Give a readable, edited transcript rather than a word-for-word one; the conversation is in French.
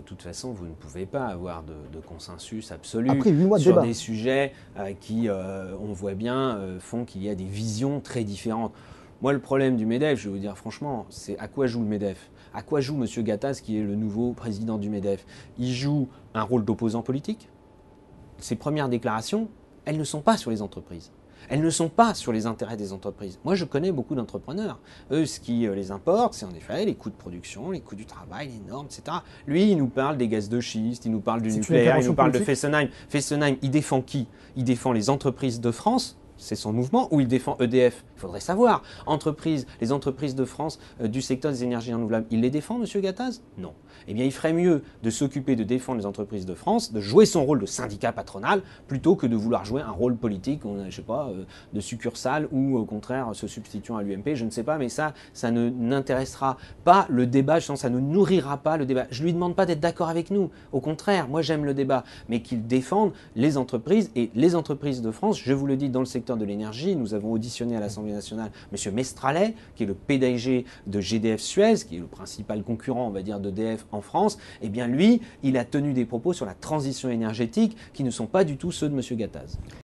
de toute façon, vous ne pouvez pas avoir de consensus absolu Après 8 mois de sur débat. des sujets qui, on voit bien, font qu'il y a des visions très différentes. Moi, le problème du MEDEF, je vais vous dire franchement, c'est à quoi joue le MEDEF? À quoi joue M. Gattaz, qui est le nouveau président du MEDEF? Il joue un rôle d'opposant politique. Ses premières déclarations, elles ne sont pas sur les entreprises. Elles ne sont pas sur les intérêts des entreprises. Moi, je connais beaucoup d'entrepreneurs. Eux, ce qui les importe, c'est en effet les coûts de production, les coûts du travail, les normes, etc. Lui, il nous parle des gaz de schiste, il nous parle du C'est une nucléaire, il intervention nous parle de politique. Fessenheim. Fessenheim, il défend qui? Il défend les entreprises de France, c'est son mouvement, ou il défend EDF? Il faudrait savoir. Les entreprises de France du secteur des énergies renouvelables, il les défend, M. Gattaz? Non. Eh bien, il ferait mieux de s'occuper de défendre les entreprises de France, de jouer son rôle de syndicat patronal, plutôt que de vouloir jouer un rôle politique, je sais pas, de succursale ou au contraire se substituant à l'UMP, je ne sais pas, mais ça ne n'intéressera pas le débat, je sens, ça ne nourrira pas le débat. Je lui demande pas d'être d'accord avec nous, au contraire, moi j'aime le débat, mais qu'il défende les entreprises et les entreprises de France. Je vous le dis, dans le secteur de l'énergie, nous avons auditionné à l'Assemblée nationale M. Mestralet, qui est le PDG de GDF Suez, qui est le principal concurrent, on va dire, d'EDF en France. Eh bien lui, il a tenu des propos sur la transition énergétique qui ne sont pas du tout ceux de M. Gattaz.